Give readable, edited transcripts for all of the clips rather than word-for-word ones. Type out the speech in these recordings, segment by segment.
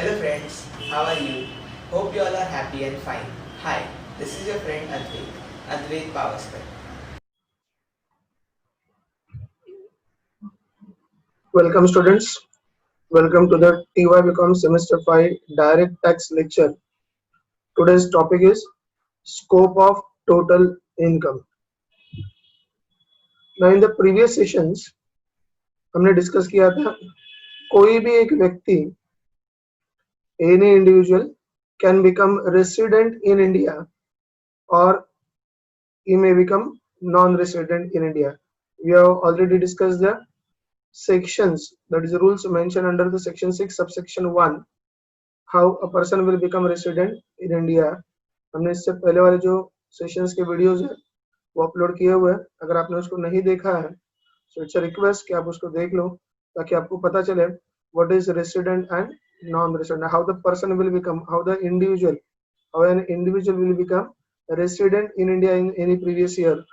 Hello friends, how are you? Hope you all are happy and fine. Hi, this is your friend Advait Pavaskar. Welcome students. Welcome to the TY Become Semester 5 Direct Tax Lecture. Today's topic is Scope of Total Income. Now in the previous sessions हमने discuss किया था कोई भी एक व्यक्ति any individual can become resident in India or he may become non-resident in India. We have already discussed the sections, that is the rules mentioned under the section 6 subsection 1, how a person will become resident in India. हमने इससे पहले वाले जो sessions के videos है वो upload किए हुए हैं. अगर आपने उसको नहीं देखा है so it's a request कि आप उसको देख लो ताकि आपको पता चले what is resident and non-resident, how the person will become, how an individual will become resident in India in any previous year,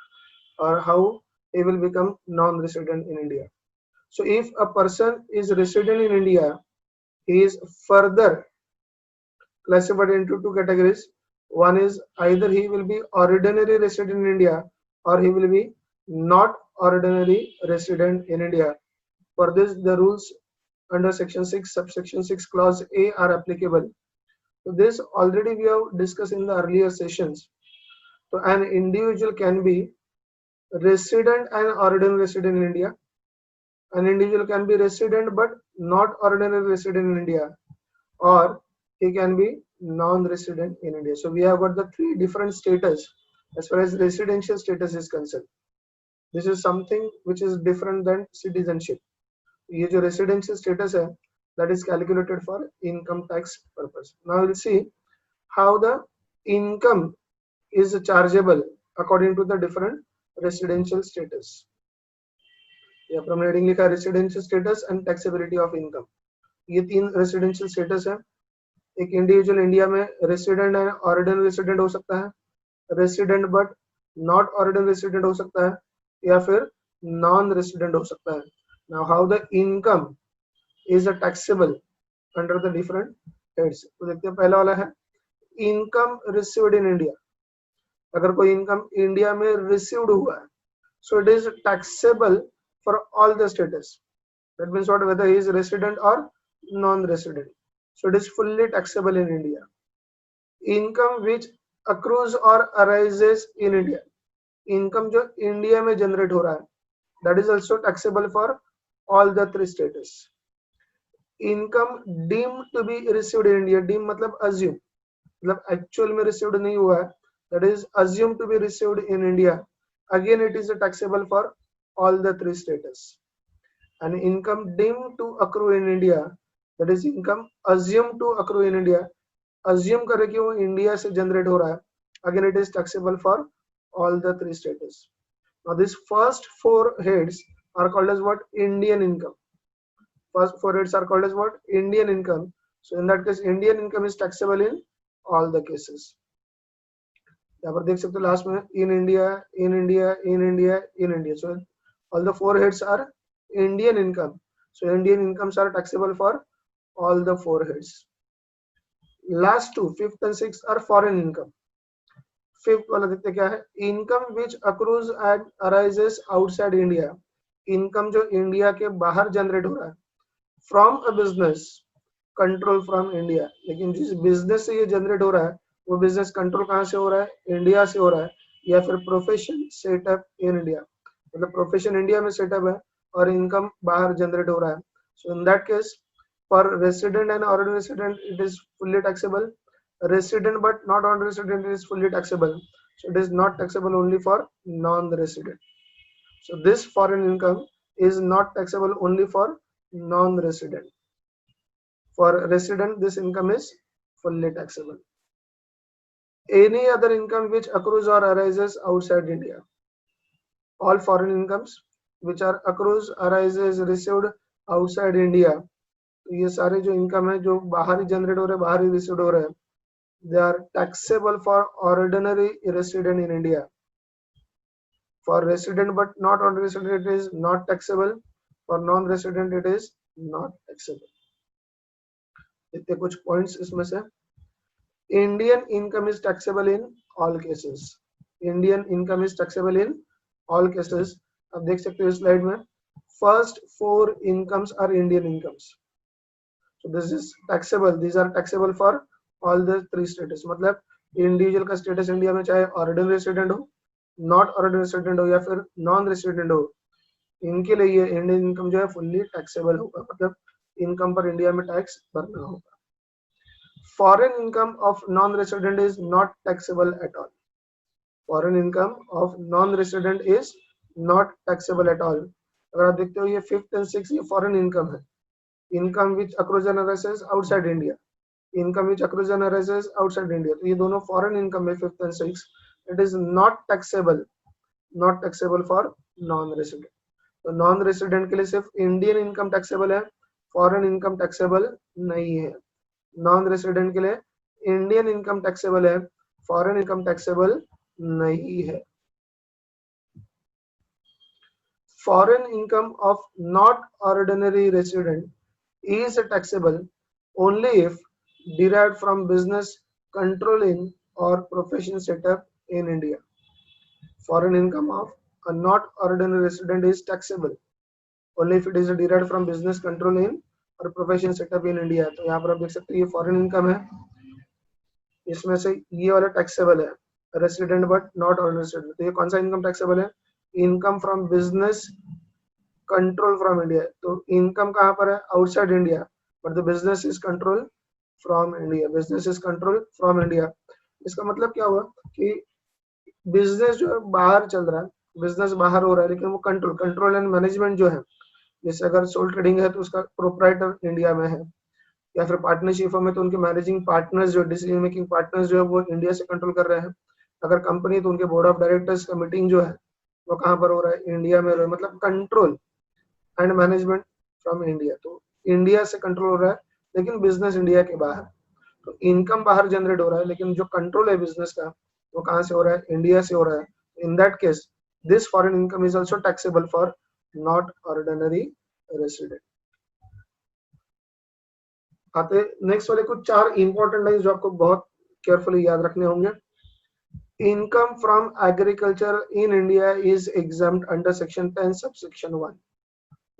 or how he will become non-resident in India. So if a person is resident in India, he is further classified into two categories. One is either he will be ordinary resident in India or he will be not ordinary resident in India. For this, the rules under section 6 subsection 6 clause A are applicable. So this already we have discussed in the earlier sessions. So an individual can be resident and ordinary resident in India. An individual can be resident but not ordinary resident in India, or he can be non-resident in India. So we have got the three different status as far as residential status is concerned. This is something which is different than citizenship. ये जो residential status है, that is calculated for income tax purpose. Now we'll see how the income is chargeable according to the different residential status. यहाँ पर हमने heading लिखा residential status and taxability of income. ये तीन residential status है. एक individual India में resident है, ऑर्डिनरी रेसिडेंट हो सकता है, resident but not ordinary resident हो सकता है, या फिर नॉन रेसिडेंट हो सकता है. Now how the income is taxable under the different heads. तो देखते हैं पहला वाला है इनकम रिसीव्ड इन इंडिया. अगर कोई इनकम इंडिया में रिसीव्ड हुआ है so it is taxable for all the status. That means what, whether he is resident or non resident. So it is fully taxable in India. Income which accrues or arises in India. Income जो India में generate हो रहा है, that is also taxable for all the three status. Income deemed to be received in India. Deemed मतलब assume, मतलब actual में received नहीं हुआ है, that is assumed to be received in India. Again it is taxable for all the three status. And income deemed to accrue in India, that is income assumed to accrue in India. Assume करे कि वो India से generate हो रहा है. Again it is taxable for all the three status. Now these first four heads are called as what? Indian income. First four heads are called as what? Indian income. So in that case Indian income is taxable in all the cases. यहाँ पर देख सकते हो last में in India, in India, in India, in India. So all the four heads are Indian income. So Indian incomes are taxable for all the four heads. Last two, fifth and sixth, are foreign income. Fifth वाला देखते क्या है? Income which accrues and arises outside India. Income जो India के बाहर generate हो रहा है from a business control from India. लेकिन जिस बिजनेस से ये जनरेट हो रहा है वो बिजनेस कंट्रोल कहाँ से हो रहा है? इंडिया से हो रहा है, या फिर प्रोफेशन सेटअप इन इंडिया, मतलब प्रोफेशन इंडिया में सेटअप है और इनकम बाहर जनरेट हो रहा है. So in that case for resident and ordinary resident it is fully taxable. Resident but not ordinary resident is fully taxable. So it is not taxable only for non-resident. So this foreign income is not taxable only for non-resident. For resident this income is fully taxable. Any other income which accrues or arises outside India. All foreign incomes which are accrues, arises, received outside India. तो ये सारे जो income है जो बाहर ही generate हो रहे हैं, बाहर ही रिसीव हो रहे हैं, they are taxable for ordinary resident in India. For resident but not ordinary resident it is not taxable. For non resident it is not taxable. देखते कुछ पॉइंट्स इसमें से। Indian income is taxable in all cases. Indian income is taxable in all cases. आप देख सकते हो इस slide में first 4 incomes are Indian incomes, so this is taxable, these are taxable for all the 3 status। मतलब individual का status India में चाहे ऑर्डिनरी रेसिडेंट हो, नॉट ऑर्डिनरी रेसिडेंट हो या फिर नॉन रेसिडेंट हो, इनके लिए ये इंडियन इनकम जो है फुल्ली टैक्सेबल होगा, मतलब इनकम पर इंडिया में टैक्स भरना होगा। Foreign income of non resident is not taxable at all. Foreign income of non resident is not taxable at all. अगर आप देखते हो ये 5th and 6th ये फॉरेन इनकम है। Income which accrues and arises outside India, income which accrues and arises outside India, तो ये दोनों फॉरेन इनकम है 5th and 6th। It is not taxable, not taxable for non resident. तो non resident के लिए सिर्फ Indian income taxable है, foreign income taxable नहीं है। नॉन रेसिडेंट के लिए इंडियन इनकम टैक्सेबल है, फॉरेन इनकम टैक्सेबल नहीं है। Foreign income of not ordinary resident is taxable only if derived from business controlling or profession set up in India. Foreign income of a not ordinary resident is taxable only if it is derived from business controlling or profession set up in India। तो यहाँ पर आप देख सकते हैं ये foreign income है, इसमें से ये वाला टैक्सेबल है, resident but not ordinary resident. तो ये कौन सा इनकम टैक्सेबल है? Income from business control from India. तो इनकम कहाँ पर है? Outside India, but the business is control from India. Business is control from India. इसका मतलब क्या हुआ कि बिजनेस जो है बाहर चल रहा है, बिजनेस बाहर हो रहा है, लेकिन वो कंट्रोल एंड मैनेजमेंट जो है, जैसे अगर सोल ट्रेडिंग है तो उसका प्रोप्राइटर इंडिया में है, या फिर पार्टनरशिप में तो उनके मैनेजिंग पार्टनर्स जो डिसीजन मेकिंग पार्टनर्स जो है वो इंडिया से कंट्रोल कर रहे हैं। अगर कंपनी तो उनके बोर्ड ऑफ डायरेक्टर्स का मीटिंग जो है वो कहाँ पर हो रहा है? इंडिया में हो रहा है। मतलब control and management from India. तो इंडिया से कंट्रोल हो रहा है लेकिन बिजनेस इंडिया के बाहर। तो इनकम बाहर जनरेट हो रहा है लेकिन जो कंट्रोल है बिजनेस का वो कहाँ से हो रहा है? इंडिया से हो रहा है। इन that case this foreign income is also taxable for not ordinary resident. आते नेक्स्ट वाले कुछ 4 इंपॉर्टेंट लाइन जो आपको बहुत केयरफुली याद रखने होंगे। Income from agriculture in India is exempt under section 10 subsection 1।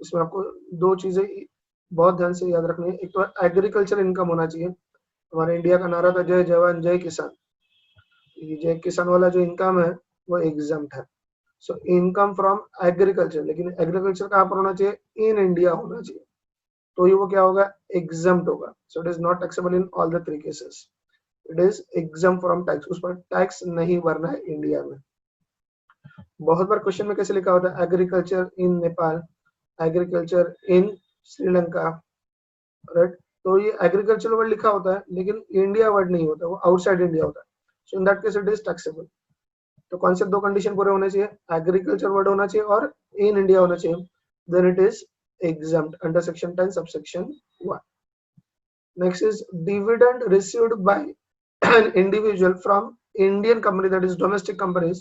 इसमें आपको 2 चीजें बहुत ध्यान से याद रखनी है। एक तो एग्रीकल्चर इनकम होना चाहिए। हमारे इंडिया का नारा था जय जवान जय किसान। ये जय किसान वाला जो इनकम है वो एग्जम्प्ट है। सो इनकम फ्रॉम एग्रीकल्चर, लेकिन एग्रीकल्चर कहाँ पर होना चाहिए? इन इंडिया होना चाहिए। तो ये वो क्या होगा? एग्जम्प्ट होगा। सो it is not taxable in all the 3 cases. It is exempt from tax. उस पर टैक्स नहीं भरना है इंडिया में। बहुत बार क्वेश्चन में कैसे लिखा होता है? Agriculture in Nepal, agriculture in Sri Lanka, right? तो ये एग्रीकल्चर वर्ड लिखा होता है लेकिन इंडिया वर्ड नहीं होता, वो आउटसाइड इंडिया होता है। So in that case it is taxable. तो कौन से 2 कंडीशन पूरे होने चाहिए? एग्रीकल्चर वर्ड होना चाहिए और इन इंडिया होना चाहिए। Then it is exempt under section 10 subsection 1। next is dividend received by an individual from Indian company, that is domestic companies,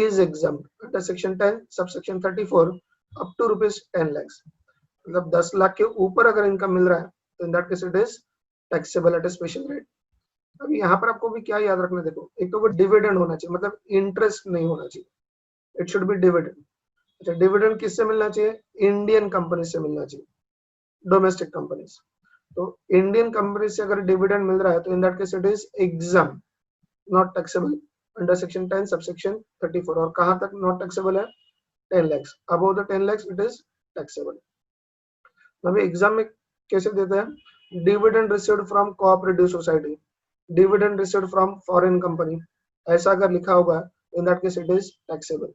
is exempt under section 10 subsection 34 up to rupees 10 lakhs। मतलब 10 लाख के ऊपर अगर income मिल रहा है तो इन that case it is taxable at a special rate. अब यहाँ पर आपको भी क्या याद रखना, देखो एक तो वो डिविडेंड होना चाहिए, मतलब इंटरेस्ट नहीं होना चाहिए। It should be dividend. अच्छा, डिविडेंड किससे मिलना चाहिए? इंडियन कंपनी से मिलना चाहिए, डोमेस्टिक कंपनीज। तो इंडियन कंपनी से अगर डिविडेंड मिल रहा है तो इन that case it is exempt, not taxable under section 10 subsection 34। और कहां तक नॉट टैक्सेबल है? 10 lakhs। Above the 10 lakhs it is taxable. अभी एग्जाम में कैसे देते हैं? Dividend received from cooperative society, dividend received from foreign company, ऐसा अगर लिखा होगा इन that case it is taxable.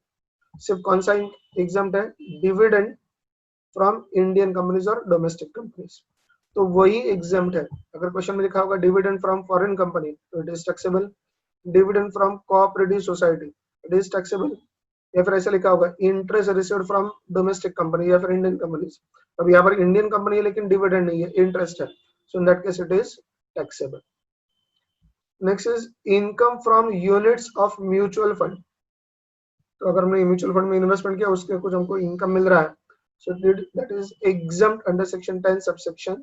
सिर्फ कौन सा एग्जाम्प्ट है? डिविडेंड फ्रॉम इंडियन कंपनीज और डोमेस्टिक कंपनीज, तो वही एग्जाम्प्ट है। अगर क्वेश्चन में लिखा होगा डिविडेंड फ्रॉम फॉरेन कंपनी तो it is taxable. Dividend from cooperative society it is taxable. या फिर ऐसा लिखा होगा interest received from domestic company या फिर इंडियन कंपनीज। अब यहाँ पर इंडियन कंपनी है लेकिन डिविडेंड नहीं है, इंटरेस्ट है, so in that case it is taxable. Next is income from units of mutual fund. तो अगर हमने म्यूचुअल फंड में इन्वेस्टमेंट किया उसके कुछ हमको इनकम मिल रहा है, so that is exempt under section 10 subsection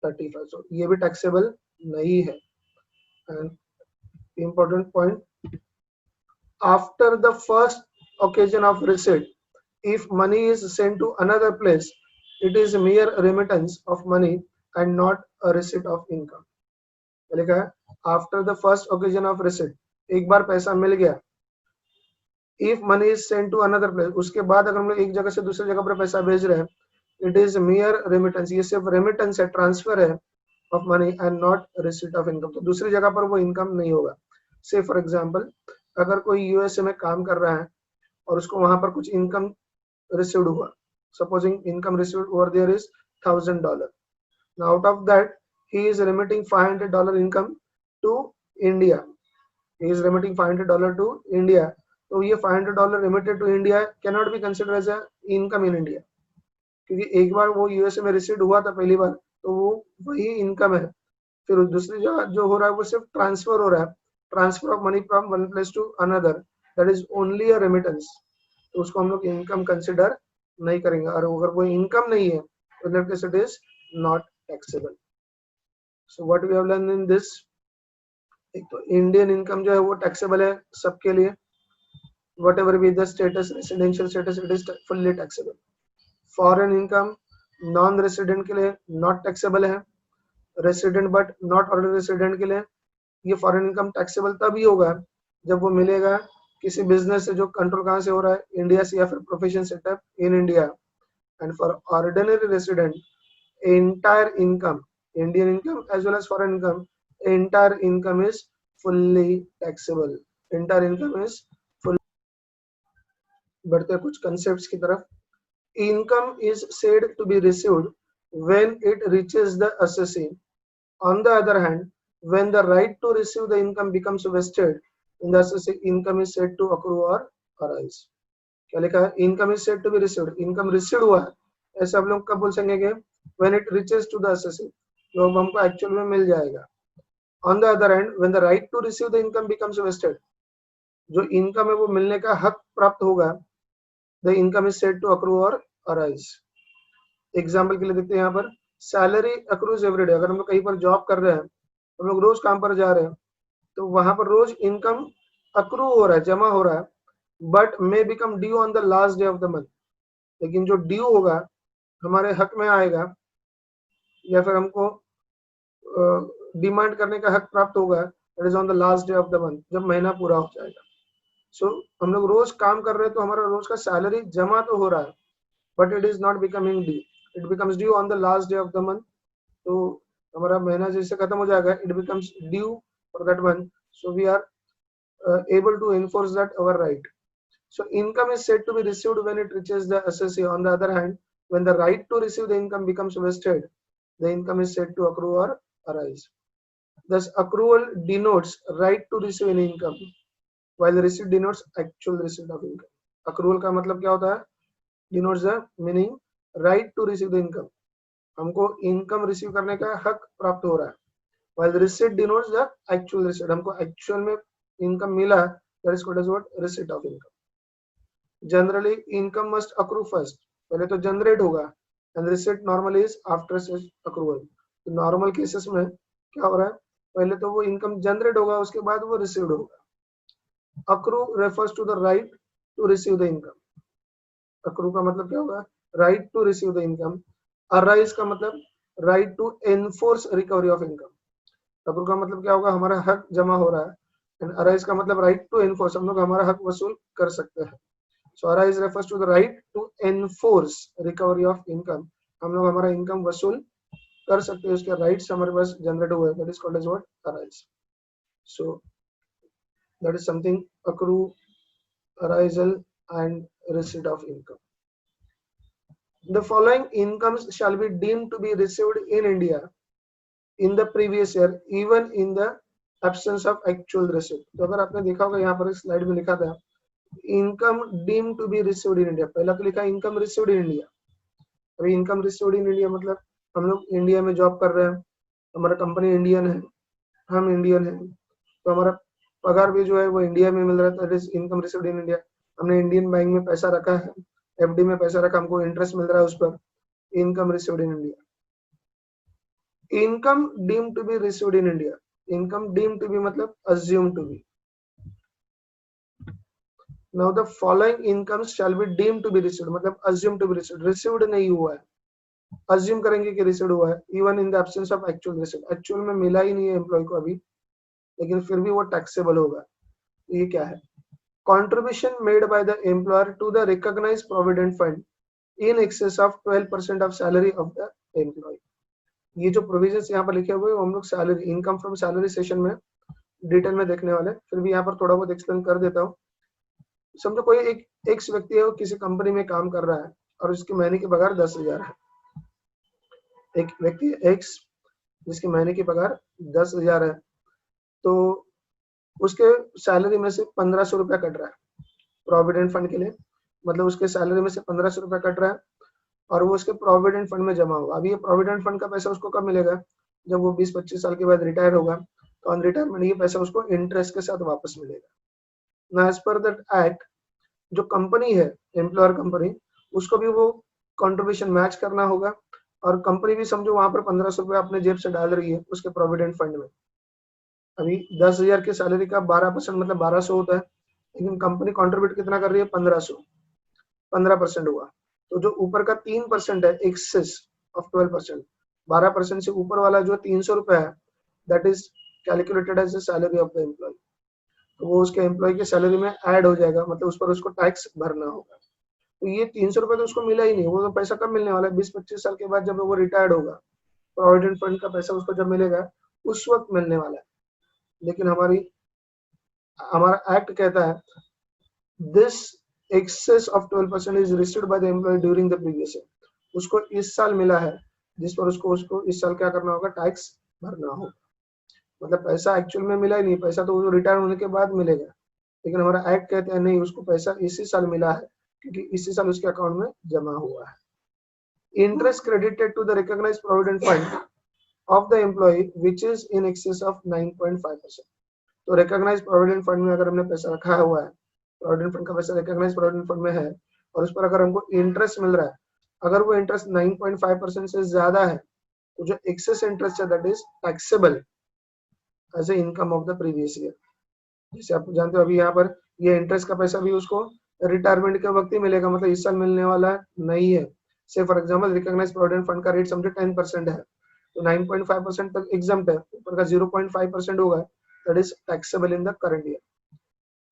35, so ये भी टैक्सेबल नहीं है. And important point, after the first occasion of receipt, if money is sent to another place, it is mere remittance of money and not a receipt of income. लिखा है after the first occasion of receipt, एक बार पैसा मिल गया, if money is sent to another place, उसके बाद अगर हम लोग एक जगह से दूसरी जगह पर पैसा भेज रहे हैं, it is mere remittance, ये सिर्फ remittance है, ट्रांसफर है of money and not receipt of income. तो दूसरी जगह पर वो इनकम नहीं होगा. से फॉर एग्जांपल अगर कोई यूएसए में काम कर रहा है और उसको वहां पर कुछ इनकम रिसीव्ड हुआ, supposing income received over there is $1,000. Now out of that he is remitting $500 income to India. He is remitting $500 to India. तो ये $500 remitted to India can not be considered as a income in India, क्योंकि एक बार वो USA में received हुआ था पहली बार, तो वो वही इनकम है. फिर दूसरी जगह जो हो रहा है वो सिर्फ ट्रांसफर हो रहा है, transfer of money from one place to another, that is only a remittance. तो उसको हम लोग इनकम कंसिडर नहीं करेंगे. और अगर वो इनकम नहीं है तो that case it is not taxable. So what we have learn in this, एक तो इंडियन इनकम जो है वो टैक्सेबल है सबके लिए, whatever be the status, residential status, it is fully taxable. Foreign income non resident के लिए नॉट टैक्सेबल है, resident but not already resident के लिए ये फॉरेन इनकम टैक्सेबल तभी होगा जब वो मिलेगा किसी बिजनेस से जो कंट्रोल कहाँ से हो रहा है, इंडिया से, या फिर profession setup in India. And for ordinary resident entire income, Indian income as well as foreign income, entire income is fully taxable. Entire income is full. बढ़ते कुछ कंसेप्ट्स की तरफ. Income is said to be received when it reaches the assessee. On the other hand, when the right to receive the income becomes vested in the assessee, income is said to accrue or arise. क्या लिखा है? Income is said to be received. Income received हुआ है, ऐसे आप लोग कब बोल सकेंगे? When it reaches to the assessee, तो हमको एक्चुअल में मिल जाएगा. On the other hand, when the right to receive the income becomes vested, जो इनकम है वो मिलने का हक प्राप्त होगा, the income is said to accrue or arise. Example के लिए देखते हैं यहाँ पर, सैलरी अक्रूज एवरीडे. अगर हम लोग कहीं पर जॉब कर रहे हैं, हम लोग रोज काम पर जा रहे हैं, तो वहां पर रोज इनकम अक्रू हो रहा है, जमा हो रहा है, but may become due on the last day of the month. लेकिन जो ड्यू होगा हमारे हक में आएगा, या फिर हमको डिमांड करने का हक प्राप्त होगा, that is on the last day of the month, जब महीना पूरा हो जाएगा. सो हम लोग रोज काम कर रहे हैं तो हमारा रोज का सैलरी जमा तो हो रहा है, but it is not becoming due. It becomes due on the last day of the month. तो हमारा महीना जैसे खत्म हो जाएगा, it becomes due for that month. So we are able to enforce that our right. So income is said to be received when it reaches the assessee. On the other hand, when the right to receive the income becomes vested, the income is said to accrue or arise. Thus accrual denotes right to receive an income, while the receipt denotes actual receipt of income. Accrual का मतलब क्या होता है? Denotes the meaning right to receive the income. हमको income receive करने का हक प्राप्त हो रहा है, while the receipt denotes the actual receipt. हमको एक्चुअल में इनकम मिला, that is called as what? Receipt of income. Generally income must accrue first. पहले तो जनरेट होगा, and receipt normally is after such accrual. तो नॉर्मल केसेस में क्या हो रहा है? पहले तो वो इनकम जनरेट होगा, उसके बाद वो रिसीव्ड होगा. Accrue refers to the right to receive the income. Accrue का मतलब क्या होगा? Right to receive the income. Arise का मतलब right to enforce recovery of income. Accrue का मतलब क्या होगा? हमारा हक जमा हो रहा है. And arise का मतलब right to enforce, हम लोग हमारा हक वसूल कर सकते हैं. So arise refers to the right to enforce recovery of income. हम लोग हमारा इनकम वसूल कर सकते हैं, उसके राइट्स हमारे पास जनरेट हुए. That is called as what? Arise. So that is something accrue, arisal and receipt of income. The following incomes shall be deemed to be received in India in the previous year, even in the absence of actual receipt. तो अगर आपने देखा होगा यहाँ पर इस slide में लिखा था income deemed to be received in India, पहला तो लिखा इनकम रिसीव्ड इन इंडिया. अभी इनकम रिसीव्ड इन इंडिया मतलब हम लोग इंडिया में जॉब कर रहे हैं, हमारा कंपनी इंडियन है, हम इंडियन है, तो हमारा पगार भी जो है वो इंडिया में मिल रहा है, that is income received in India. हमने इंडियन बैंक में पैसा रखा है, एफडी में पैसा रखा, हमको इंटरेस्ट मिल रहा है उस पर, income received in India. income deemed to be received in India. Income deemed to be मतलब assumed to be. Now the following incomes shall be deemed to be received, मतलब assumed to be received. Received नहीं हुआ है, assume करेंगे कि received हुआ है, even in the absence of actual received. Actual में मिला ही नहीं है एम्प्लॉय को अभी, लेकिन फिर भी वो टैक्सेबल होगा. ये क्या है? Contribution made by the employer to the recognized provident fund in excess of 12% of salary of the employee. ये जो प्रोविजंस यहाँ पर लिखे हुए हैं हम लोग salary income from salary session में डिटेल में देखने वाले, फिर भी यहाँ पर थोड़ा बहुत एक्सप्लेन कर देता हूँ. समझो कोई एक एक्स व्यक्ति है, वो किसी कंपनी में काम कर रहा है और उसकी महीने की पगार 10,000 है. एक व्यक्ति एक्स जिसकी महीने की पगार 10,000 है, तो उसके सैलरी में से 1,500 रुपया कट रहा है प्रोविडेंट फंड के लिए. मतलब उसके सैलरी में से 1,500 रुपया कट रहा है और वो उसके प्रोविडेंट फंड में जमा होगा. अभी ये प्रोविडेंट फंड का पैसा उसको कब मिलेगा? जब वो 20-25 साल के बाद रिटायर होगा, तो ऑन रिटायरमेंट ये पैसा उसको इंटरेस्ट के साथ वापस मिलेगा. ना एज पर दैट एक्ट जो कंपनी है, एम्प्लॉयर कंपनी, उसको भी वो कंट्रीब्यूशन मैच करना होगा और कंपनी भी समझो वहां पर 1,500 रुपया अपने जेब से डाल रही है उसके प्रोविडेंट फंड में. अभी 10,000 की सैलरी का 12% मतलब 1,200 होता है, लेकिन कंपनी कंट्रीब्यूट कितना कर रही है? 1,500. 15% हुआ. तो जो ऊपर का 3% है एक्सेस ऑफ 12%, 12% से ऊपर वाला जो 300 रुपया है, that is calculated as the salary of the employee. तो वो उसके एम्प्लॉय की सैलरी में ऐड हो जाएगा, मतलब उस पर उसको टैक्स भरना होगा. तो ये 300 रुपया तो उसको मिला ही नहीं. वो तो पैसा कब मिलने वाला है? 20-25 साल के बाद जब वो रिटायर्ड होगा, प्रोविडेंट फंड का पैसा उसको जब मिलेगा उस वक्त मिलने वाला है. लेकिन हमारा एक्ट कहता है this excess of 12% is received by the employee during the previous year. उसको इस साल मिला है जिस पर उसको इस साल क्या करना होगा? टैक्स भरना होगा. मतलब पैसा एक्चुअल में मिला ही नहीं, पैसा तो रिटायर होने के बाद मिलेगा. लेकिन हमारा एक्ट कहते हैं नहीं, उसको पैसा इसी साल मिला है क्योंकि इसी साल उसके अकाउंट में जमा हुआ है. Interest credited to the recognised provident fund of the employee which is in excess of 9.5%. तो रिकॉग्नाइज्ड प्रोविडेंट फंड में अगर हमने पैसा रखा हुआ है, प्रोविडेंट फंड का पैसा रिकॉग्नाइज्ड प्रोविडेंट फंड में है और उस पर अगर हमको इंटरेस्ट मिल रहा है, अगर वो इंटरेस्ट 9.5% से ज्यादा है, तो जो एक्सेस इंटरेस्ट है that is taxable as a income of the previous year. जैसे आप जानते हो अभी यहाँ पर ये इंटरेस्ट का पैसा भी उसको रिटायरमेंट के वक्त ही मिलेगा, मतलब इस साल मिलने वाला नहीं है. Say for example recognised provident fund का रेट समझो 10% है, तो 9.5% तक एग्जम्प्ट है, ऊपर का 0.5% होगा, that is taxable in the current year.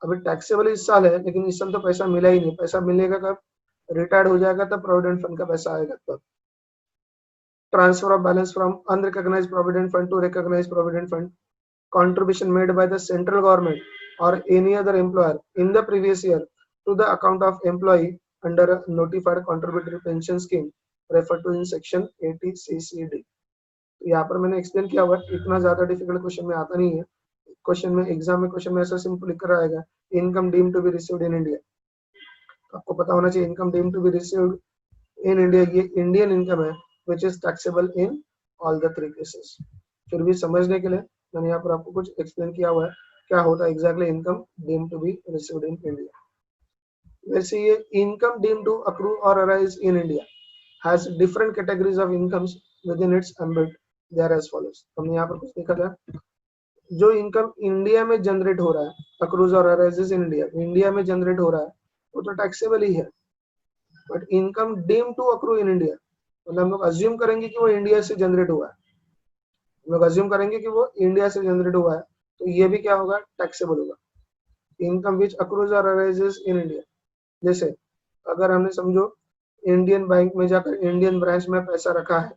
अभी टैक्सेबल इस साल है, लेकिन इस साल तो पैसा मिला ही नहीं. पैसा मिलेगा कब? रिटायर्ड हो जाएगा तब प्रोविडेंट फंड का पैसा आएगा तब. Transfer of balance from unrecognised provident fund to recognised provident fund, contribution made by the central government or any other employer in the previous year to the account of employee under a notified contributory pension scheme referred to in section 80 CCD. तो यहाँ पर मैंने explain किया हुआ, इतना ज्यादा difficult question में आता नहीं है. क्वेश्चन में एग्जाम में क्वेश्चन में ऐसा सिंपल लिख कर आएगा, income deemed to be received in India. आपको पता होना चाहिए income deemed to be received in India ये इंडियन इनकम है which is taxable in all the 3 cases. फिर भी समझने के लिए मैंने यहाँ पर आपको कुछ एक्सप्लेन किया हुआ है क्या होता है exactly income deemed to be received in India. वैसे ये इनकम डीम्ड टू अक्रू और arise in India has different categories of incomes within its ambit. They are as follows. हमने यहाँ पर कुछ देखा था, जो इनकम इंडिया में जनरेट हो रहा है, अक्रूज और अराइजेस इन इंडिया में जनरेट हो रहा है, वो तो टैक्सेबल ही है. But income deemed to accrue in India मतलब हम लोग अज्यूम करेंगे कि वो इंडिया से जनरेट हुआ है, लोग अज्यूम करेंगे कि वो इंडिया से जनरेट हुआ है, तो ये भी क्या होगा? टैक्सेबल होगा. इनकम विच अक्रूज और अराइजेस इन इंडिया, जैसे अगर हमने समझो इंडियन बैंक में जाकर इंडियन ब्रांच में पैसा रखा है,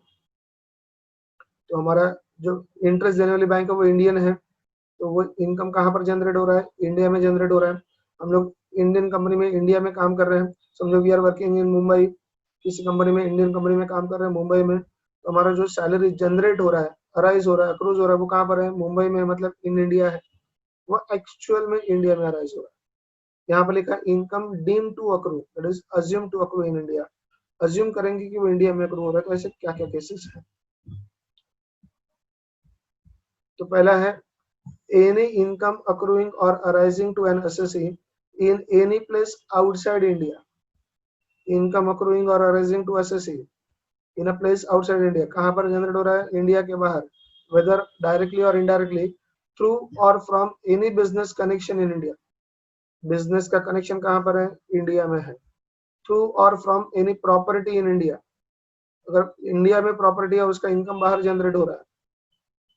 तो हमारा जो इंटरेस्ट देने वाली बैंक है वो इंडियन है, तो वो इनकम कहाँ पर जनरेट हो रहा है? इंडिया में जनरेट हो रहा है. हम लोग इंडियन कंपनी में इंडिया में काम कर रहे हैं, समझो we are working in Mumbai, किसी कंपनी में इंडियन कंपनी में काम कर रहे हैं मुंबई में, तो हमारा जो सैलरी जनरेट हो रहा है, अराइज हो रहा है, अक्रूज हो रहा है, वो कहाँ पर है? मुंबई में, मतलब इन इंडिया है, वो एक्चुअल में इंडिया में अराइज हो रहा है. यहाँ पर लिखा income deem to accrue that is assume to accrue in India. Assume करेंगे कि वो इंडिया में अक्रू हो रहा है. तो ऐसे क्या क्या केसेस है? तो पहला है any income accruing or arising to an assessee in any place outside India. Income accruing or arising to assessee in a place outside India, कहाँ पर जनरेट हो रहा है? इंडिया के बाहर, वेदर डायरेक्टली और इनडायरेक्टली, थ्रू और from any business connection in India. Business का कनेक्शन कहाँ पर है? इंडिया में है। थ्रू और from any property in India, अगर इंडिया में प्रॉपर्टी है उसका इनकम बाहर जनरेट हो रहा है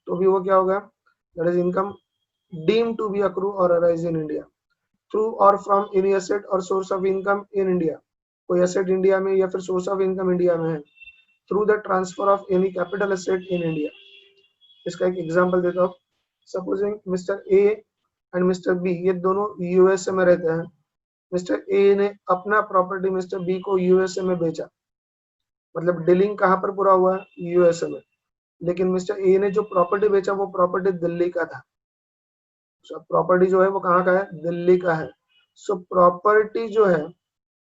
तो भी वो क्या होगा? That is income deemed to be accrue or arise in India through or from any asset or source of income in India, कोई asset इंडिया में या फिर source of income इंडिया में है, through the transfer of any capital asset in India। इसका एक example देता हूँ। Supposing mister A and mister B ये दोनों यूएसए में रहते हैं। मिस्टर ए ने अपना प्रॉपर्टी मिस्टर बी को यूएसए में बेचा, मतलब डीलिंग कहाँ पर पूरा हुआ? यूएसए में। लेकिन मिस्टर ए ने जो प्रॉपर्टी बेचा वो प्रॉपर्टी दिल्ली का था। प्रॉपर्टी जो है वो कहाँ का है? दिल्ली का है। सो प्रॉपर्टी जो है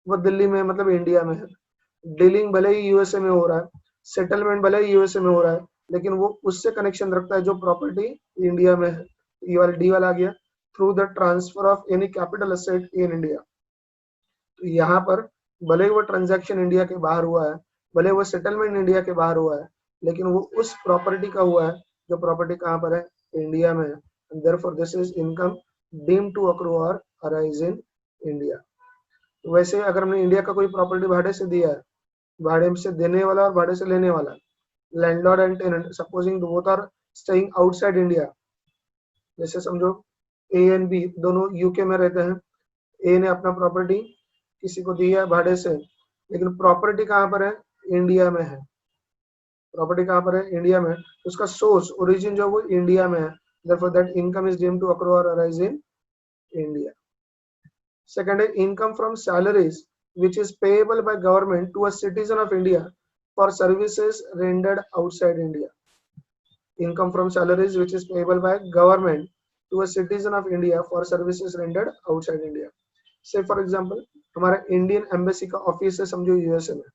वो दिल्ली में, मतलब इंडिया में है। डीलिंग भले ही यूएसए में हो रहा है, सेटलमेंट भले ही यूएसए में हो रहा है, लेकिन वो उससे कनेक्शन रखता है जो प्रॉपर्टी इंडिया में है। ये वाला डी वाला आ गया, through the transfer of any capital asset in India. तो यहाँ पर भले ही वो ट्रांजैक्शन इंडिया के बाहर हुआ है, भले वो सेटलमेंट इंडिया के बाहर हुआ है, लेकिन वो उस प्रॉपर्टी का हुआ है जो प्रॉपर्टी कहाँ पर है? इंडिया में है। And therefore this is income deemed to accrue or arise in India। वैसे अगर हमने इंडिया का कोई प्रॉपर्टी भाड़े से दिया है, भाड़े से देने वाला और भाड़े से लेने वाला, landlord and tenant, supposing both are staying outside India, जैसे समझो ए एंड बी दोनों यूके में रहते हैं। ए ने अपना प्रॉपर्टी किसी को दिया है भाड़े से, लेकिन प्रॉपर्टी कहाँ पर है? इंडिया में है। प्रॉपर्टी कहाँ पर है? इंडिया में। उसका सोर्स ओरिजिन जो वो इंडिया में है, therefore that income is deemed to accrue or arise in India। Second is income from salaries which is payable by government to a citizen of India for services rendered outside India। Income from salaries which is payable by government to a citizen of India for services rendered outside India। Say for example हमारा Indian embassy का office है, समझो USA में।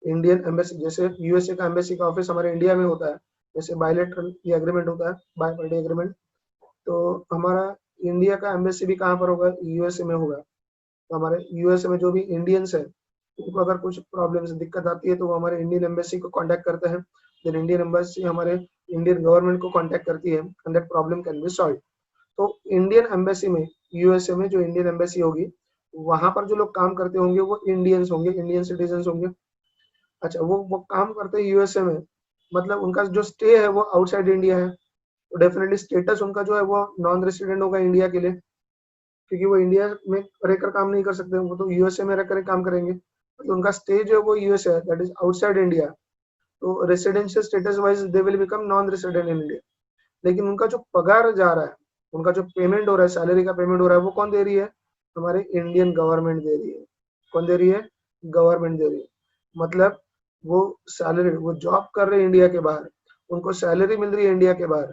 Indian embassy, जैसे USA का embassy का office हमारे India में होता है, जैसे बायलैटरल ये एग्रीमेंट होता है, बाय पार्टी एग्रीमेंट, तो हमारा इंडिया का एम्बेसी भी कहाँ पर होगा? यूएसए में होगा। तो हमारे यूएसए में जो भी इंडियंस है उनको अगर कुछ प्रॉब्लम से दिक्कत आती है तो वो हमारे इंडियन एम्बेसी को कांटेक्ट करते हैं, देन इंडियन एम्बेसी हमारे इंडियन गवर्नमेंट को कांटेक्ट करती है and that problem can be solve. तो इंडियन एम्बेसी में, यूएसए में जो इंडियन एम्बेसी होगी वहां पर जो लोग काम करते होंगे वो इंडियंस होंगे, इंडियन सिटीजन होंगे। अच्छा, वो काम करते हैं यूएसए में, मतलब उनका जो स्टे है वो आउटसाइड इंडिया है, तो डेफिनेटली स्टेटस उनका जो है वो नॉन रेसिडेंट होगा इंडिया के लिए, क्योंकि वो इंडिया में रहकर काम नहीं कर सकते, वो तो यूएसए में रहकर काम करेंगे। तो उनका स्टे जो है वो यूएसए है, दैट इज आउटसाइड इंडिया, तो residential status wise they will become non resident in India. लेकिन उनका जो पगार जा रहा है, उनका जो पेमेंट हो रहा है, सैलरी का पेमेंट हो रहा है, वो कौन दे रही है? हमारे इंडियन गवर्नमेंट दे रही है। कौन दे रही है? गवर्नमेंट दे रही है। मतलब वो सैलरी, वो जॉब कर रहे हैं इंडिया के बाहर, उनको सैलरी मिल रही है इंडिया के बाहर,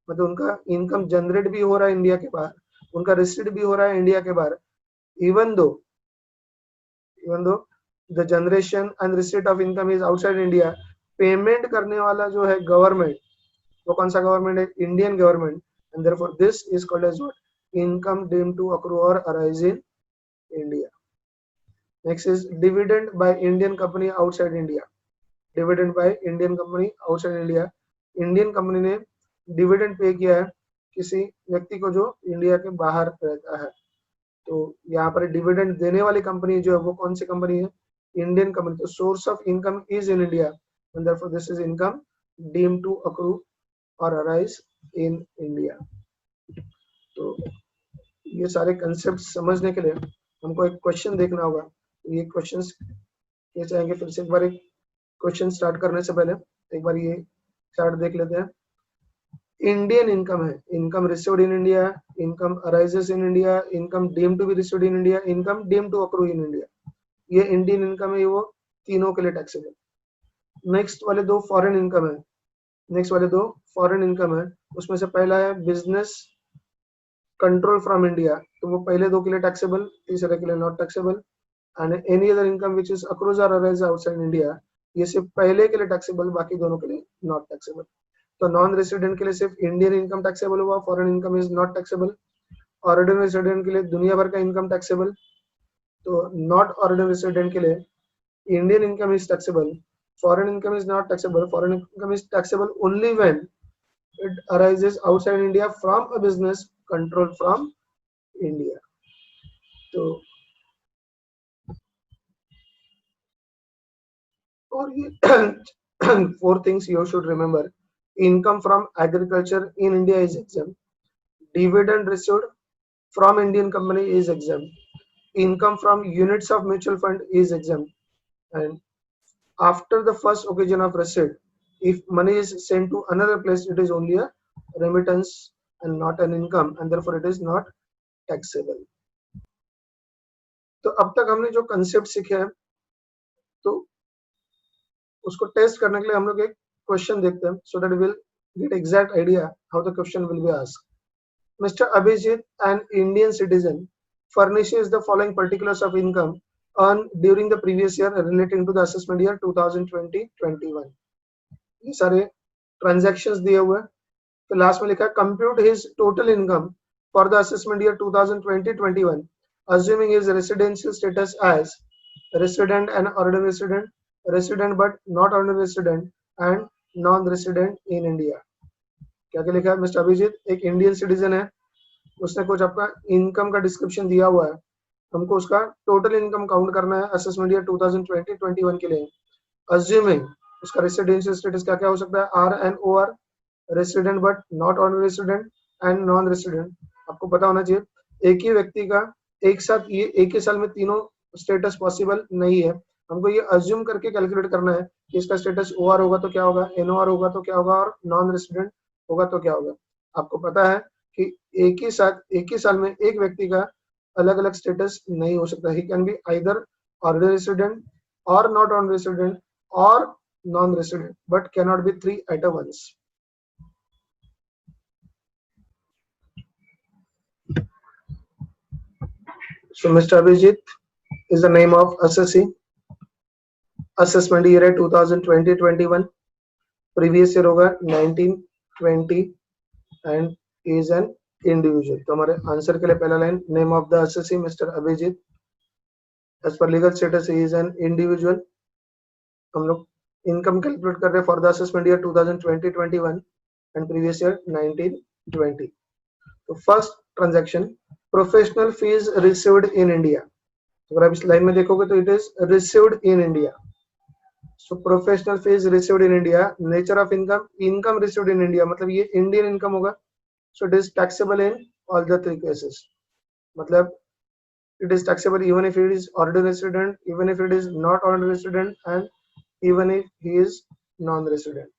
मतलब उनका इनकम जनरेट भी हो रहा है इंडिया के बाहर, उनका रिसीट भी हो रहा है इंडिया के बाहर। Even though the generation and receipt of income is outside India, payment करने वाला जो है गवर्नमेंट, वो कौन सा गवर्नमेंट है? Indian government. And therefore this is called as what? Income deemed to accrue और arise in India. Next is dividend by Indian company outside India. Dividend by Indian company outside India, Indian company ने dividend pay किया है किसी व्यक्ति को जो India के बाहर रहता है। तो यहाँ पर डिविडेंड देने वाली कंपनी जो है वो कौन सी कंपनी है? Indian company. तो source of income is in India and therefore this is income deemed to accrue और अराइज इन इंडिया। तो ये सारे कंसेप्ट समझने के लिए हमको एक क्वेश्चन देखना होगा। ये क्वेश्चंस ये चाहेंगे फिर से एक बार, एक क्वेश्चन स्टार्ट करने से पहले एक बार ये चार्ट देख लेते हैं। इंडियन इनकम है, income received in India, income arises in India, income deemed to be received in India, income deemed to accrue in India. ये इंडियन इनकम है, वो तीनों के लिए टैक्सेबल। नेक्स्ट वाले दो फॉरेन इनकम है, नेक्स्ट वाले दो फॉरेन इनकम है। उसमें से पहला है बिजनेस कंट्रोल फ्रॉम इंडिया, तो वो पहले दो के लिए टैक्सेबल, तीसरे के लिए not taxable. And any other income which is accrues और अराइज आउटसाइड इंडिया, ये सिर्फ पहले के लिए टैक्सेबल, बाकी दोनों के लिए नॉट टैक्सेबल। तो नॉन रेसिडेंट के लिए सिर्फ इंडियन इनकम टैक्सेबल हुआ, foreign income is not taxable. Ordinary resident के लिए दुनिया भर का इनकम टैक्सेबल। तो नॉट ऑर्डिनरी रेसिडेंट के लिए Indian income is taxable Foreign income is not taxable. Foreign income is taxable only when it arises outside India from a business controlled from India. So, four things you should remember. Income from agriculture in India is exempt. Dividend received from Indian company is exempt. Income from units of mutual fund is exempt. And after the first occasion of receipt, if money is sent to another place, it is only a remittance and not an income, and therefore it is not taxable. तो अब तक हमने जो concept सीखे हैं, तो उसको test करने के लिए हम लोग एक क्वेश्चन देखते हैं, so that we will get exact idea how the question will be asked. Mr. Abhijit, an Indian citizen, furnishes the following particulars of income earned during the previous year relating to the assessment year 2020-21. ये सारे transactions दिए हुए हैं. तो last में लिखा है compute his total income for the assessment year 2020-21 assuming his residential status as resident and ordinary resident, resident but not ordinary resident and non-resident in India. क्या क्या लिखा है? मिस्टर अभिजीत एक इंडियन सिटीजन है, उसने कुछ आपका इनकम का डिस्क्रिप्शन दिया हुआ है, हमको उसका टोटल इनकम काउंट करना है असेसमेंट ईयर 2020-21 के लिए. अज्यूमिंग उसका रेसिडेंशियल स्टेटस क्या क्या हो सकता है? R and O R, resident but not ordinary resident and non resident. आपको पता होना चाहिए एक ही व्यक्ति का एक साथ ये एक ही साल में तीनों स्टेटस पॉसिबल नहीं है. हमको ये अज्यूम करके कैलकुलेट करना है कि इसका स्टेटस ओ आर होगा तो क्या होगा, एन ओ आर होगा तो क्या होगा, और नॉन रेसिडेंट होगा तो क्या होगा. आपको पता है कि एक ही साल में एक व्यक्ति का अलग अलग स्टेटस नहीं हो सकता. He can be either ordinary resident और नॉट ऑन रेसिडेंट और non-resident, but cannot be three at once. So Mr. Abhijit is the name of assessee. Assessment year है 2020-21. Previous year होगा 1920 and is an individual. तो हमारे answer के लिए पहला line name of the assessee Mr. Abhijit. As per legal status he is an individual. हम लोग income calculate कर रहे हैं for the assessment year 2020-21 and previous year 1920. तो first transaction professional fees received in India. अगर आप इस line में देखोगे तो it is received in India. So professional fees received in India. Nature of income, income received in India मतलब ये Indian income होगा. सो it is taxable in all the three cases. मतलब it is taxable even if it is ordinary resident, even if it is not ordinary resident, and even if he is non-resident.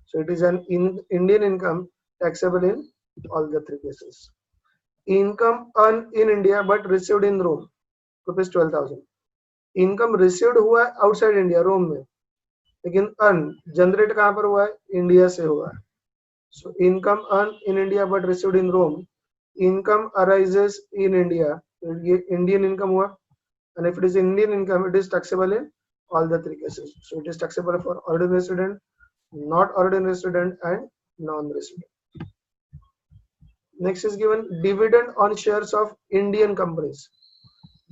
So it is an Indian income taxable in all the three cases. Income earned in India but received in Rome, rupees 12,000. Income received हुआ है outside India, Rome में, लेकिन earn generate कहाँ पर हुआ है? India से हुआ है. So income earned in India but received in Rome. Income arises in India. ये Indian income हुआ, and if it is Indian income, it is taxable in all the three cases. So it is taxable for ordinary resident, not ordinary resident, and non-resident. Next is given dividend on shares of Indian companies.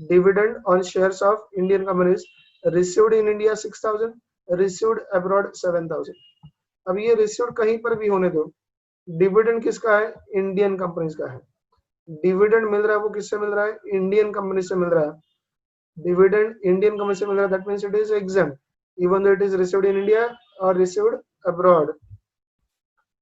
Dividend on shares of Indian companies received in India 6,000, received abroad 7,000. अब ये received कहीं पर भी होने दो, dividend किसका है? Indian companies का है. डिविडेंड मिल रहा है वो किससे मिल रहा है? इंडियन कंपनी से मिल रहा है. डिविडेंड इंडियन कंपनी से मिल रहा है, that means it is exempt even though it is received in India or received abroad.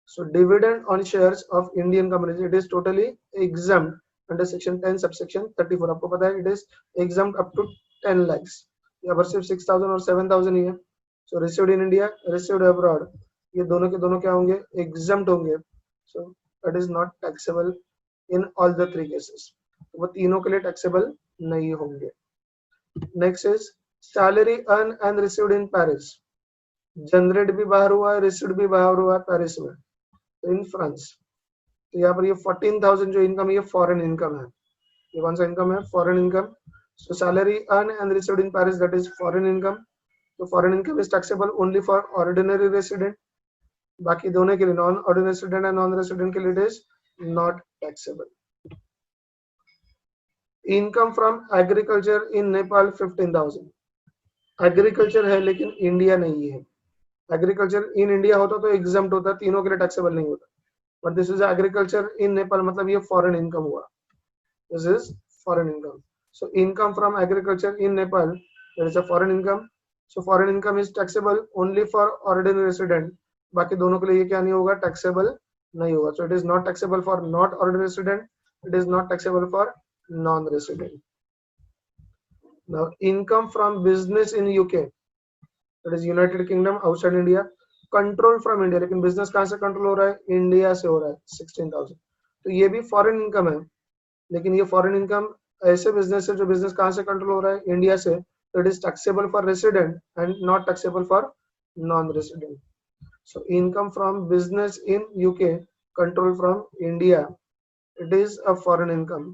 So dividend on shares of Indian companies, it is totally exempt under section 10 subsection 34. आपको पता है it is exempt up to 10 lakhs. यहाँ पर सिर्फ 6,000 और 7,000 ही है. So received in India, received abroad, ये दोनों के दोनों क्या होंगे? exempt होंगे. So that is not taxable in all the three cases. वो तीनों के लिए taxable नहीं होंगे. Next is salary earned and received in Paris. Generate भी बाहर हुआ है, रिसीव्ड भी बाहर हुआ है पेरिस में, इन फ्रांस. तो यहाँ पर ये 14,000 जो इनकम है ये फॉरेन इनकम है. ये कौन सा इनकम है? Foreign income. So salary earn and received in Paris, that is foreign income. तो foreign income is taxable only for ordinary resident. बाकी दोनों के लिए, non ordinary resident and non resident के लिए it is not taxable. Income from agriculture in Nepal 15,000. Agriculture है लेकिन India नहीं है। एग्रीकल्चर इन इंडिया होता तो एग्जम्प्ट होता, तीनों के लिए टैक्सेबल नहीं होता, but this is agriculture in Nepal, मतलब ये फॉरेन इनकम हुआ, this is foreign income. So income from agriculture in Nepal, that is a foreign income. So foreign income is taxable only for ordinary resident, बाकी दोनों के लिए ये क्या नहीं होगा, टैक्सेबल नहीं होगा। सो it is not taxable for not ordinary resident, it is not taxable for non resident. Now income from business in UK, that is United kingdom outside India, control from India, लेकिन business कहां से control हो रहा है, India से हो रहा है, 16,000। तो ये भी फॉरेन इनकम है, लेकिन ये फॉरेन इनकम ऐसे बिजनेस है जो बिजनेस कहां से कंट्रोल हो रहा है, इंडिया से, तो it is taxable for resident and not taxable for non resident. So income from business in UK control from India, it is a foreign income.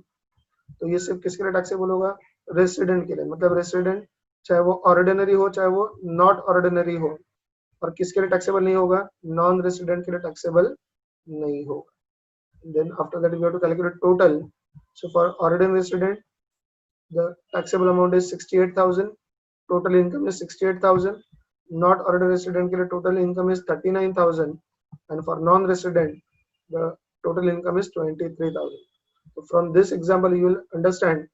तो ये सिर्फ किसके लिए टैक्सेबल होगा, रेसिडेंट के लिए, मतलब रेसिडेंट चाहे वो ऑर्डिनरी हो चाहे वो नॉट ऑर्डिनरी हो। और किसके लिए टैक्सेबल नहीं होगा, नॉन रेसिडेंट के लिए टैक्सेबल नहीं होगा। Then after that we have to calculate total. So for ordinary resident the taxable amount is 68,000, total income is 68,000, not ordinary resident के लिए total income is 39,000, and for non-resident the total income is 23,000. So from this example you will understand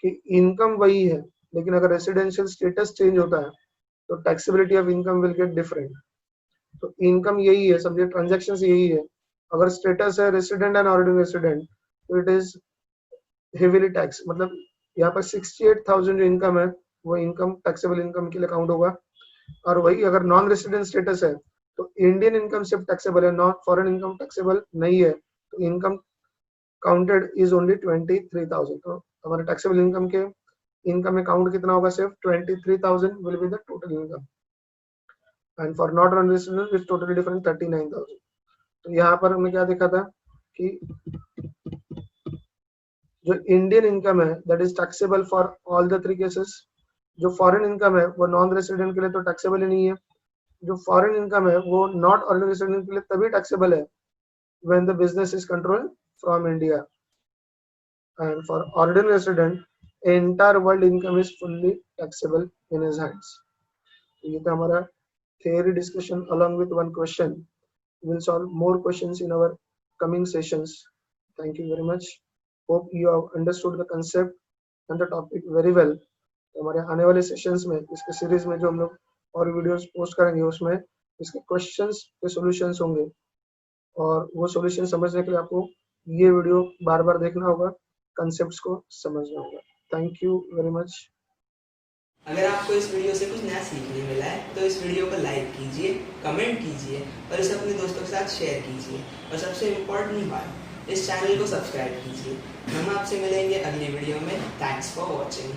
कि income वही है, लेकिन अगर residential status change होता है तो taxability of income will get different. तो income यही है, समझिए transactions यही है, अगर status है resident and ordinary resident तो it is heavily tax, मतलब यहाँ पर 68,000 जो इनकम है वो इनकम टैक्सेबल इनकम के लिए काउंट होगा। और वही अगर नॉन रेसिडेंट स्टेटस है तो इंडियन इनकम सिर्फ टैक्सेबल है, नॉट फॉरेन इनकम टैक्सेबल नहीं है, तो इनकम काउंटेड इज ओनली 23,000। तो हमारे टैक्सेबल इनकम के इनकम में काउंट कितना होगा, सिर्फ 23,000 will be the total income, and for not non resident is totally different 39,000। तो यहाँ पर हमने क्या देखा था कि जो इंडियन इनकम है that is taxable for all the three cases, जो फॉरेन इनकम है वो नॉन रेसिडेंट के लिए तो टैक्सेबल ही नहीं है, जो फॉरेन इनकम है वो नॉट ऑर्डिनरी रेसिडेंट के लिए तभी टैक्सेबल है when the business is controlled from India, and for ordinary resident entire world income is fully taxable in his hands. ये था हमारा theory discussion along with one question. We will solve more questions in our coming sessions. Thank you very much. Hope you have understood the concept and the topic very well. हमारे आने वाले sessions में इसके series में जो हम लोग और वीडियोस पोस्ट करेंगे उसमें इसके क्वेश्चंस के सॉल्यूशंस होंगे, और वो सॉल्यूशन समझने के लिए आपको ये वीडियो बार बार देखना होगा, कंसेप्ट्स को समझना होगा। Thank you very much. अगर आपको इस वीडियो से कुछ नया सीखने मिला है तो इस वीडियो को लाइक कीजिए, कमेंट कीजिए और इसे अपने दोस्तों के साथ शेयर कीजिए, और सबसे इम्पोर्टेंट बात, इस चैनल को सब्सक्राइब कीजिए। हम आपसे मिलेंगे अगली वीडियो में। Thanks for watching.